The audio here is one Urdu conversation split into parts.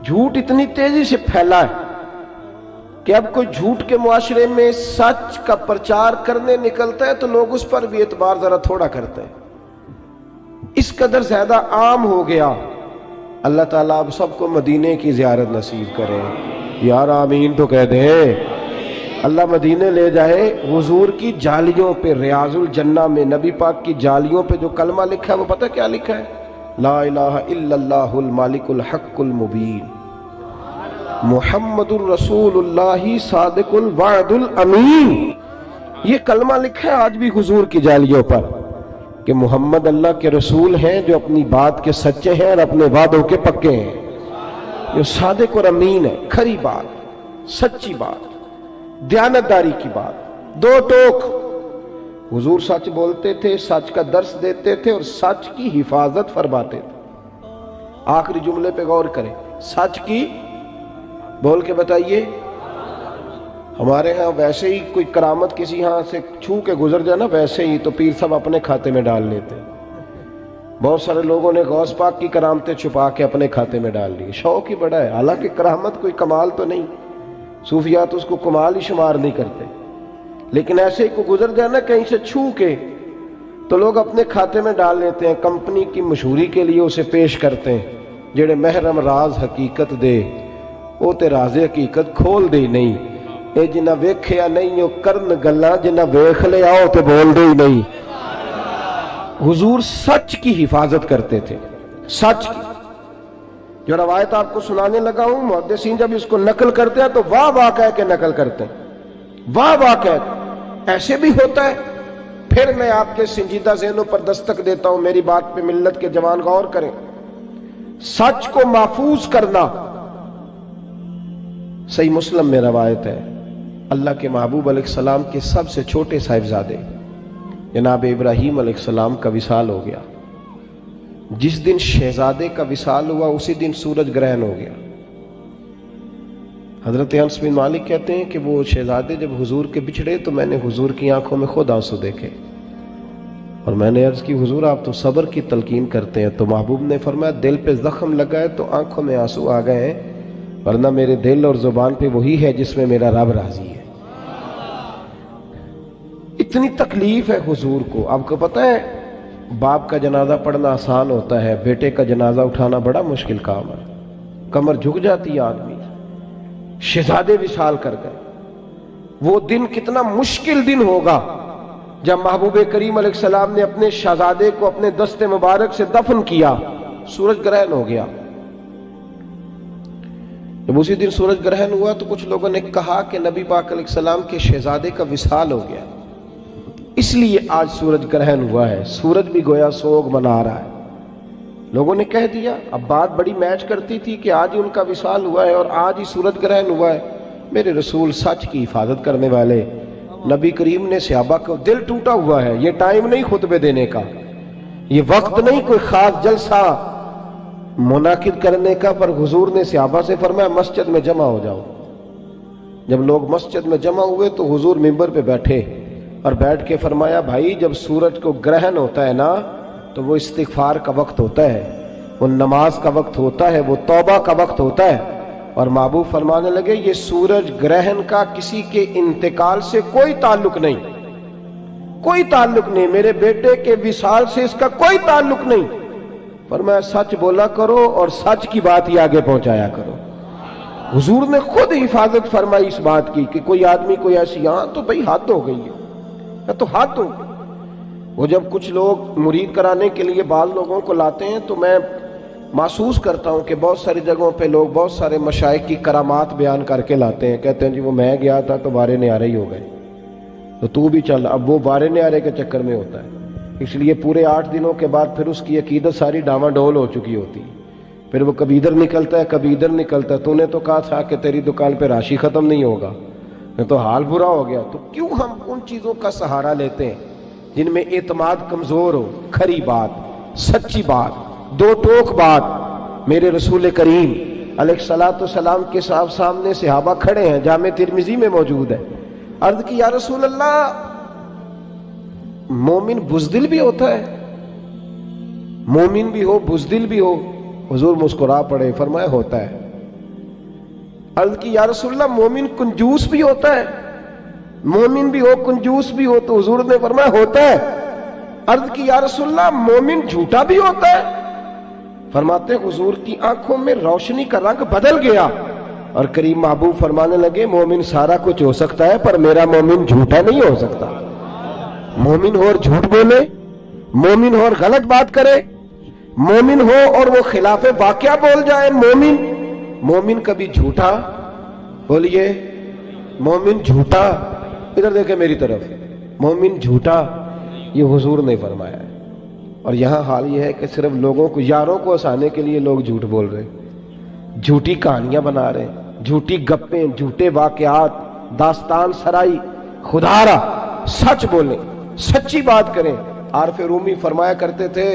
جھوٹ اتنی تیزی سے پھیلا ہے کہ اب کوئی جھوٹ کے معاشرے میں سچ کا پرچار کرنے نکلتا ہے تو لوگ اس پر بھی اعتبار ذرا تھوڑا کرتے ہیں، اس قدر زیادہ عام ہو گیا۔ اللہ تعالیٰ اب سب کو مدینے کی زیارت نصیب کرے، یار آمین تو کہہ دیں۔ اللہ مدینے لے جائے، حضور کی جالیوں پہ، ریاض الجنہ میں نبی پاک کی جالیوں پہ جو کلمہ لکھا ہے وہ پتہ کیا لکھا ہے؟ لا الہ الا اللہ المالک الحق المبین محمد الرسول اللہ صادق الوعد الامین۔ یہ کلمہ لکھا ہے آج بھی حضور کی جالیوں پر کہ محمد اللہ کے رسول ہیں جو اپنی بات کے سچے ہیں اور اپنے وعدوں کے پکے ہیں، جو صادق اور امین ہے، کھری بات، سچی بات، دیانتداری کی بات، دو ٹوک۔ حضور سچ بولتے تھے، سچ کا درس دیتے تھے اور سچ کی حفاظت فرماتے تھے۔ آخری جملے پہ غور کریں، سچ کی، بول کے بتائیے۔ ہمارے ہاں ویسے ہی کوئی کرامت کسی ہاں سے چھو کے گزر جائے نا، ویسے ہی تو پیر صاحب اپنے کھاتے میں ڈال لیتے ہیں۔ بہت سارے لوگوں نے غوث پاک کی کرامتیں چھپا کے اپنے کھاتے میں ڈال لی، شوق ہی بڑا ہے، حالانکہ کرامت کوئی کمال تو نہیں، صوفیات اس کو کمال ہی شمار نہیں کرتے، لیکن ایسے ہی کو گزر جائے نا کہیں سے چھو کے تو لوگ اپنے کھاتے میں ڈال لیتے ہیں، کمپنی کی مشہوری کے لیے اسے پیش کرتے ہیں۔ جڑے محرم راز حقیقت دے وہ تے راز حقیقت کھول دے نہیں، اے جنہ ویکھیا نہیں او کرن گلاں، جنہ ویکھ لے آؤ تے بول دے ہی نہیں۔ حضور سچ کی حفاظت کرتے تھے، سچ کی۔ جو روایت آپ کو سنانے لگا ہوں، محدثین جب اس کو نقل کرتے ہیں تو واہ واہ کہہ کے نقل کرتے ہیں، واہ واہ کہہ۔ ایسے بھی ہوتا ہے۔ پھر میں آپ کے سنجیدہ ذہنوں پر دستک دیتا ہوں، میری بات پہ ملت کے جوان غور کریں۔ سچ کو محفوظ کرنا، صحیح مسلم میں روایت ہے، اللہ کے محبوب علیہ السلام کے سب سے چھوٹے صاحبزادے جناب ابراہیم علیہ السلام کا وصال ہو گیا۔ جس دن شہزادے کا وصال ہوا اسی دن سورج گرہن ہو گیا۔ حضرت انس بن مالک کہتے ہیں کہ وہ شہزادے جب حضور کے بچھڑے تو میں نے حضور کی آنکھوں میں خود آنسو دیکھے، اور میں نے عرض کی حضور آپ تو صبر کی تلقین کرتے ہیں، تو محبوب نے فرمایا دل پہ زخم لگا ہے تو آنکھوں میں آنسو آ گئے ہیں، ورنہ میرے دل اور زبان پہ وہی ہے جس میں میرا رب راضی ہے۔ اتنی تکلیف ہے حضور کو۔ آپ کو پتہ ہے باپ کا جنازہ پڑھنا آسان ہوتا ہے، بیٹے کا جنازہ اٹھانا بڑا مشکل کام ہے، کمر جھک جاتی ہے آدمی۔ شہزادے وصال کر گئے، وہ دن کتنا مشکل دن ہوگا جب محبوب کریم علیہ السلام نے اپنے شہزادے کو اپنے دست مبارک سے دفن کیا، سورج گرہن ہو گیا۔ جب اسی دن سورج گرہن ہوا تو کچھ لوگوں نے کہا کہ نبی پاک علیہ السلام کے شہزادے کا وصال ہو گیا، اس لیے آج سورج گرہن ہوا ہے، سورج بھی گویا سوگ منا رہا ہے۔ لوگوں نے کہہ دیا، اب بات بڑی میچ کرتی تھی کہ آج ہی ان کا وصال ہوا ہے اور آج ہی سورج گرہن ہوا ہے۔ میرے رسول سچ کی حفاظت کرنے والے نبی کریم نے صحابہ کو، دل ٹوٹا ہوا ہے، یہ ٹائم نہیں خطبے دینے کا، یہ وقت نہیں کوئی خاص جلسہ منعقد کرنے کا، پر حضور نے صحابہ سے فرمایا مسجد میں جمع ہو جاؤ۔ جب لوگ مسجد میں جمع ہوئے تو حضور منبر پہ بیٹھے اور بیٹھ کے فرمایا بھائی جب سورج کو گرہن ہوتا ہے نا تو وہ استغفار کا وقت ہوتا ہے، وہ نماز کا وقت ہوتا ہے، وہ توبہ کا وقت ہوتا ہے۔ اور محبوب فرمانے لگے یہ سورج گرہن کا کسی کے انتقال سے کوئی تعلق نہیں، کوئی تعلق نہیں، میرے بیٹے کے وصال سے اس کا کوئی تعلق نہیں۔ فرمایا سچ بولا کرو اور سچ کی بات ہی آگے پہنچایا کرو۔ حضور نے خود حفاظت فرمائی اس بات کی کہ کوئی آدمی کوئی ایسی، ہاں تو بھئی حد ہو گئی ہے، تو حد ہو گئی۔ وہ جب کچھ لوگ مرید کرانے کے لیے بعض لوگوں کو لاتے ہیں تو میں محسوس کرتا ہوں کہ بہت ساری جگہوں پہ لوگ بہت سارے مشائخ کی کرامات بیان کر کے لاتے ہیں، کہتے ہیں جی وہ میں گیا تھا تو بارے نیارے ہی ہو گئے، تو تو بھی چل۔ اب وہ بارے نیارے کے چکر میں ہوتا ہے، اس لیے پورے 8 دنوں کے بعد پھر اس کی عقیدت ساری ڈاواں ڈول ہو چکی ہوتی ہے، پھر وہ کبھی ادھر نکلتا ہے کبھی ادھر نکلتا ہے۔ تو نے تو کہا تھا کہ تیری دکان پہ راشی ختم نہیں ہوگا، تو حال برا ہو گیا۔ تو کیوں ہم ان چیزوں کا سہارا لیتے ہیں جن میں اعتماد کمزور ہو؟ کھری بات، سچی بات، دو ٹوک بات۔ میرے رسول کریم علیہ الصلوۃ والسلام کے سامنے صحابہ کھڑے ہیں، جامع ترمذی میں موجود ہے۔ عرض کی یا رسول اللہ مومن بزدل بھی ہوتا ہے؟ مومن بھی ہو بزدل بھی ہو؟ حضور مسکرا پڑے، فرمایا ہوتا ہے۔ عرض کی یا رسول اللہ مومن کنجوس بھی ہوتا ہے؟ مومن بھی ہو کنجوس بھی ہو؟ تو حضور نے فرمایا ہوتا ہے۔ عرض کی یا رسول اللہ مومن جھوٹا بھی ہوتا ہے؟ فرماتے ہیں حضور کی آنکھوں میں روشنی کا رنگ بدل گیا اور کریم محبوب فرمانے لگے مومن سارا کچھ ہو سکتا ہے پر میرا مومن جھوٹا نہیں ہو سکتا۔ مومن ہو اور جھوٹ بولے، مومن ہو اور غلط بات کرے، مومن ہو اور وہ خلاف واقعہ بول جائے، مومن کبھی جھوٹا، بولیے مومن جھوٹا، ادھر دیکھیں میری طرف، مومن جھوٹا یہ حضور نے فرمایا ہے۔ اور یہاں حال یہ ہے کہ صرف لوگوں کو، یاروں کو ہنسانے کے لیے لوگ جھوٹ بول رہے ہیں، جھوٹی کہانیاں بنا رہے ہیں، جھوٹی گپیں، جھوٹے واقعات، داستان سرائی۔ خدا را سچ بولیں، سچی بات کریں۔ عارف رومی فرمایا کرتے تھے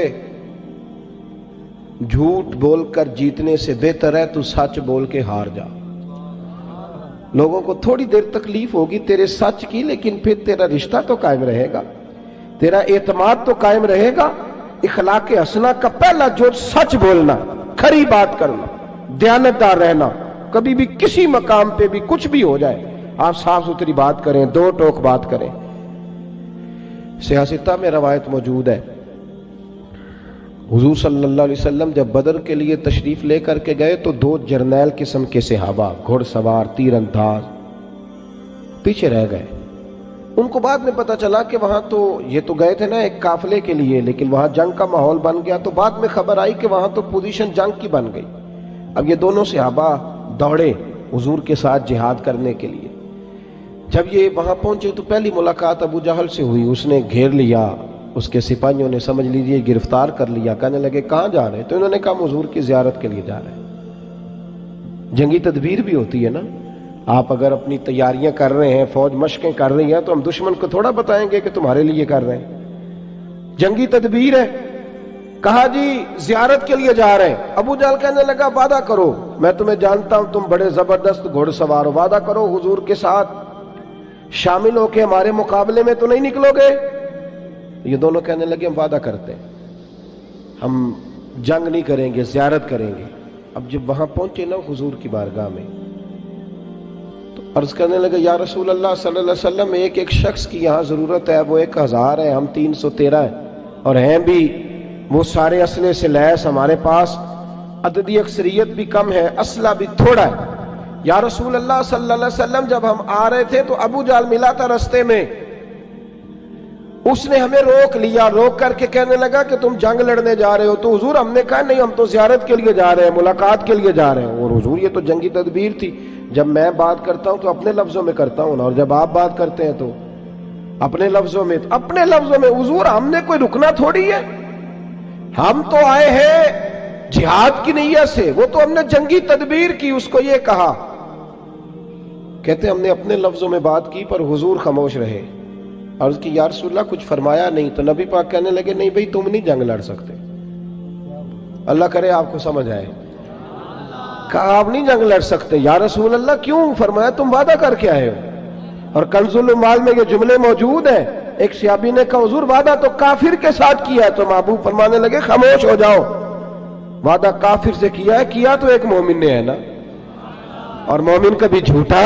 جھوٹ بول کر جیتنے سے بہتر ہے تو سچ بول کے ہار جا۔ لوگوں کو تھوڑی دیر تکلیف ہوگی تیرے سچ کی، لیکن پھر تیرا رشتہ تو قائم رہے گا، تیرا اعتماد تو قائم رہے گا۔ اخلاق حسنہ کا پہلا جو سچ بولنا، کھری بات کرنا، دیانتدار رہنا، کبھی بھی کسی مقام پہ بھی کچھ بھی ہو جائے آپ صاف ستھری بات کریں، دو ٹوک بات کریں۔ صحیح ستہ میں روایت موجود ہے، حضور صلی اللہ علیہ وسلم جب بدر کے لیے تشریف لے کر کے گئے تو 2 جرنیل قسم کے صحابہ، گھوڑ سوار، تیر انداز، پیچھے رہ گئے۔ ان کو بعد میں پتا چلا کہ وہاں تو یہ تو گئے تھے نا ایک قافلے کے لیے، لیکن وہاں جنگ کا ماحول بن گیا، تو بعد میں خبر آئی کہ وہاں تو پوزیشن جنگ کی بن گئی۔ اب یہ دونوں صحابہ دوڑے حضور کے ساتھ جہاد کرنے کے لیے۔ جب یہ وہاں پہنچے تو پہلی ملاقات ابو جہل سے ہوئی، اس نے گھیر لیا، اس کے سپاہیوں نے سمجھ لیجئے گرفتار کر لیا۔ کہنے لگے کہاں جا رہے ہیں؟ تو انہوں نے کہا حضور کی زیارت کے لیے جا رہے ہیں۔ جنگی تدبیر بھی ہوتی ہے نا، آپ اگر اپنی تیاریاں کر رہے ہیں، فوج مشقیں کر رہی ہیں، تو ہم دشمن کو تھوڑا بتائیں گے کہ تمہارے لیے کر رہے ہیں، جنگی تدبیر ہے۔ کہا جی زیارت کے لیے جا رہے ہیں۔ ابو جہل کہنے لگا وعدہ کرو، میں تمہیں جانتا ہوں تم بڑے زبردست گھوڑ سوار ہو، وعدہ کرو حضور کے ساتھ شامل ہو کے ہمارے مقابلے میں تو نہیں نکلو گے؟ یہ دونوں کہنے لگے ہم وعدہ کرتے ہیں، ہم جنگ نہیں کریں گے، زیارت کریں گے۔ اب جب وہاں پہنچے نا حضور کی بارگاہ میں تو عرض کرنے لگے یا رسول اللہ صلی اللہ علیہ وسلم ایک شخص کی یہاں ضرورت ہے، وہ 1000 ہے، ہم 313 ہیں، اور ہیں بھی وہ سارے اسلحے سے لیس ہمارے پاس، عددی اکثریت بھی کم ہے، اسلحہ بھی تھوڑا ہے۔ یا رسول اللہ صلی اللہ علیہ وسلم جب ہم آ رہے تھے تو ابو جہل ملا تھا رستے میں، اس نے ہمیں روک لیا، روک کر کے کہنے لگا کہ تم جنگ لڑنے جا رہے ہو؟ تو حضور ہم نے کہا نہیں، ہم تو زیارت کے لیے جا رہے ہیں، ملاقات کے لیے جا رہے ہیں۔ اور حضور یہ تو جنگی تدبیر تھی، جب میں بات کرتا ہوں تو اپنے لفظوں میں کرتا ہوں نا، اور جب آپ بات کرتے ہیں تو اپنے لفظوں میں، اپنے لفظوں میں۔ حضور ہم نے کوئی رکنا تھوڑی ہے، ہم تو آئے ہیں جہاد کی نیت سے، وہ تو ہم نے جنگی تدبیر کی، اس کو یہ کہا۔ کہتے ہم نے اپنے لفظوں میں بات کی پر حضور خاموش رہے۔ عرض کی یا رسول اللہ کچھ فرمایا نہیں؟ تو نبی پاک کہنے لگے نہیں بھئی تم نہیں جنگ لڑ سکتے، اللہ کرے آپ کو سمجھ آئے۔ کہا آپ نہیں جنگ لڑ سکتے۔ یا رسول اللہ کیوں؟ فرمایا تم وعدہ کر کے آئے ہو، اور کنز المال میں یہ جملے موجود ہیں۔ ایک صحابی نے کہا حضور وعدہ تو کافر کے ساتھ کیا ہے، تو محبوب فرمانے لگے خاموش ہو جاؤ، وعدہ کافر سے کیا ہے، کیا تو ایک مومن نے ہے نا، اور مومن کبھی جھوٹا۔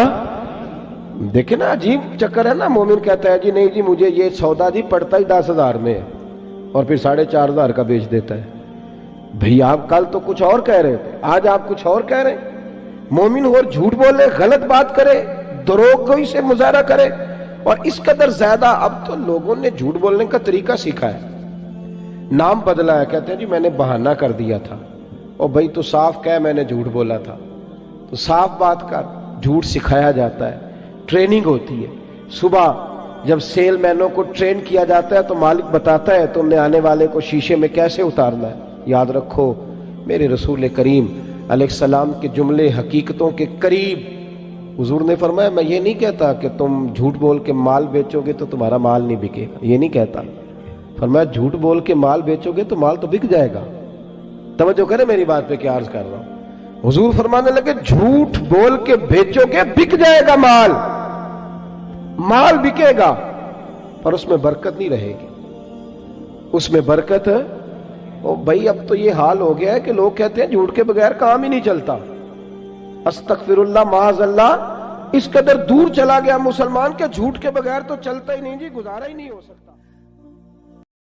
دیکھیں نا عجیب چکر ہے نا، مومن کہتا ہے جی نہیں جی مجھے یہ سودا جی پڑتا ہی 10,000 میں ہے، اور پھر 4,500 کا بیچ دیتا ہے۔ بھئی آپ کل تو کچھ اور کہہ رہے تھے، آج آپ کچھ اور کہہ رہے ہیں۔ مومن ہو اور جھوٹ بولے، غلط بات کرے، دروغ گوئی سے مظاہرہ کرے، اور اس قدر زیادہ اب تو لوگوں نے جھوٹ بولنے کا طریقہ سیکھا ہے، نام بدلا ہے، کہتے ہیں جی میں نے بہانہ کر دیا تھا، اور بھئی تو صاف کہہ میں نے جھوٹ بولا تھا، تو صاف بات کر۔ جھوٹ سکھایا جاتا ہے، ٹریننگ ہوتی ہے۔ صبح جب سیل مینوں کو ٹرین کیا جاتا ہے تو مالک بتاتا ہے تم نے آنے والے کو شیشے میں کیسے اتارنا ہے۔ یاد رکھو میرے رسول کریم علیہ السلام کے جملے حقیقتوں کے قریب۔ حضور نے فرمایا میں یہ نہیں کہتا کہ تم جھوٹ بول کے مال بیچو گے تو تمہارا مال نہیں بکے گا، یہ نہیں کہتا۔ فرمایا جھوٹ بول کے مال بیچو گے تو مال تو بک جائے گا۔ توجہ کرے میری بات پہ کیا عرض کر رہا ہوں۔ حضور فرمانے لگے جھوٹ بول کے بیچو گے بک جائے گا مال، مال بکے گا، پر اس میں برکت نہیں رہے گی، اس میں برکت۔ او بھائی اب تو یہ حال ہو گیا ہے کہ لوگ کہتے ہیں جھوٹ کے بغیر کام ہی نہیں چلتا، استغفراللہ معاذ اللہ، اس قدر دور چلا گیا مسلمان کہ جھوٹ کے بغیر تو چلتا ہی نہیں جی، گزارا ہی نہیں ہو سکتا۔